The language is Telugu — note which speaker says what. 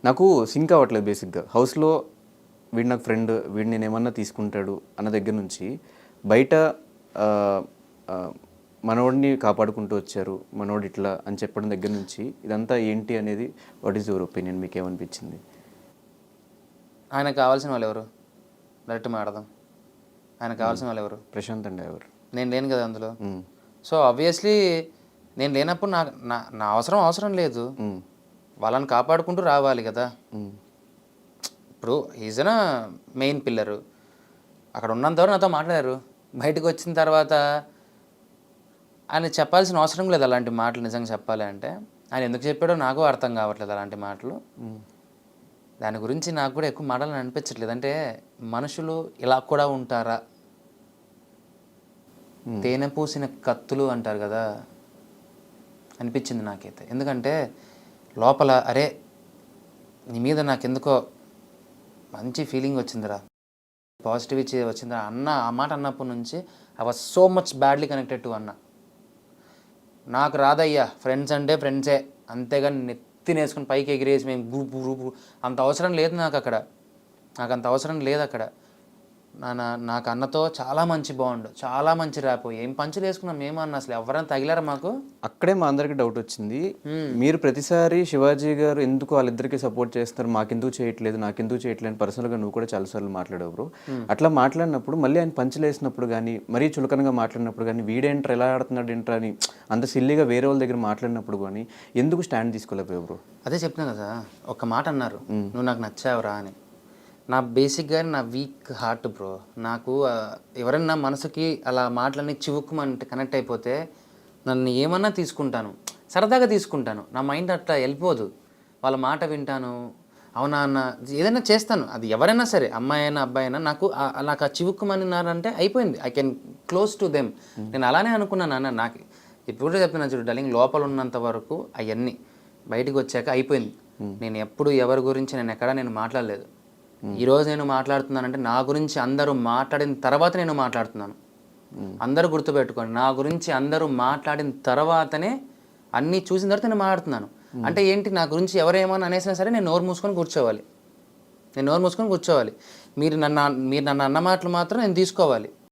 Speaker 1: నాకు సింక్ అవ్వట్లేదు బేసిక్గా. హౌస్‌లో వీడు నాకు ఫ్రెండ్, వీడు నేనేమన్నా తీసుకుంటాడు అన్న దగ్గర నుంచి బయట ఆహ్, ఆహ్, మనోడిని కాపాడుకుంటూ వచ్చారు. మనోడు ఇట్లా అని చెప్పడం దగ్గర నుంచి ఇదంతా ఏంటి అనేది వాట్ ఈస్ యువర్ ఒపీనియన్? మీకేమనిపించింది?
Speaker 2: ఆయనకు కావాల్సిన వాళ్ళు ఎవరు? డైరెక్ట్ మాట్లాడదాం. ఆయనకు కావాల్సిన వాళ్ళు ఎవరు?
Speaker 1: ప్రశాంత్ అండ్ ఎవరు?
Speaker 2: నేను లేను కదా అందులో. సో ఆబ్వియస్లీ నేను లేనప్పుడు నా నా నా అవసరం లేదు. వాళ్ళని కాపాడుకుంటూ రావాలి కదా. ఇప్పుడు ఈజ్ అ మెయిన్ పిల్లరు. అక్కడ ఉన్నంత వరకు నాతో మాట్లాడారు. బయటకు వచ్చిన తర్వాత ఆయన చెప్పాల్సిన అవసరం లేదు అలాంటి మాటలు. నిజంగా చెప్పాలి అంటే ఆయన ఎందుకు చెప్పాడో నాకు అర్థం కావట్లేదు అలాంటి మాటలు. దాని గురించి నాకు కూడా ఎక్కువ మాటలు అనిపించట్లేదు. అంటే మనుషులు ఇలా కూడా ఉంటారా? తేనె పూసిన కత్తులు అంటారు కదా, అనిపించింది నాకైతే. ఎందుకంటే లోపల అరే నీ మీద నాకెందుకో మంచి ఫీలింగ్ వచ్చిందిరా, పాజిటివిటీ వచ్చిందిరా అన్న ఆ మాట అన్నప్పటి నుంచి I was so much badly connected to అన్న. నాకు రాదయ్యా, ఫ్రెండ్స్ అంటే ఫ్రెండ్సే, అంతేగాని నెత్తినేసుకుని పైకి ఎగిరేసి మేము గ్రూపు అంత అవసరం లేదు నాకు అక్కడ. నాకు అంత అవసరం లేదు అక్కడ. నాకు అన్నతో చాలా మంచి బాండ్, చాలా మంచి ర్యాప్. ఏం పంచులు వేసుకున్నాం మేము అన్న, అసలు ఎవరైనా తగిలారా మాకు?
Speaker 1: అక్కడే మా అందరికి డౌట్ వచ్చింది. మీరు ప్రతిసారి శివాజీ గారు ఎందుకు వాళ్ళిద్దరికి సపోర్ట్ చేస్తున్నారు, మాకెందుకు చేయట్లేదు, నాకెందుకు చేయట్లేదు అని పర్సనల్గా నువ్వు కూడా చాలాసార్లు మాట్లాడావు బ్రో. అట్లా మాట్లాడినప్పుడు మళ్ళీ ఆయన పంచులు వేసినప్పుడు కానీ, మరీ చులకనగా మాట్లాడినప్పుడు కానీ, వీడేంట్రా ఎలా ఆడుతున్నాడు ఏంట్రా అని అంత సిల్లీగా వేరే వాళ్ళ దగ్గర మాట్లాడినప్పుడు కానీ ఎందుకు స్టాండ్ తీసుకోలేకపోయావు బ్రో?
Speaker 2: అదే చెప్తున్నా కదా, ఒక మాట అన్నారు, నువ్వు నాకు నచ్చావురా అని. నా బేసిక్గా నా వీక్ హార్ట్ బ్రో. నాకు ఎవరైనా మనసుకి అలా మాటలన్నీ చివుక్కుమంటే కనెక్ట్ అయిపోతే నన్ను ఏమన్నా తీసుకుంటాను, సరదాగా తీసుకుంటాను. నా మైండ్ అట్లా వెళ్ళిపోదు. వాళ్ళ మాట వింటాను, అవునా అన్న ఏదైనా చేస్తాను. అది ఎవరైనా సరే, అమ్మాయి అయినా అబ్బాయి అయినా, నాకు ఆ చివుక్కుమన్నారంటే అయిపోయింది. I can close to them. నేను అలానే అనుకున్నాను అన్న. నాకు ఇప్పుడు కూడా చెప్తున్నాను చూడు డార్లింగ్, లోపల ఉన్నంత వరకు అవన్నీ బయటకు వచ్చాక అయిపోయింది. నేను ఎప్పుడు ఎవరి గురించి నేను మాట్లాడలేదు. ఈరోజు నేను మాట్లాడుతున్నానంటే నా గురించి అందరూ మాట్లాడిన తర్వాత నేను మాట్లాడుతున్నాను. అందరూ గుర్తుపెట్టుకోండి, నా గురించి అందరూ మాట్లాడిన తర్వాతనే, అన్నీ చూసిన తర్వాత నేను మాట్లాడుతున్నాను. అంటే ఏంటి, నా గురించి ఎవరేమన్నా అనేసినా సరే నేను నోరు మూసుకొని కూర్చోవాలి. మీరు నన్ను అన్న మాటలు మాత్రం నేను తీసుకోవాలి.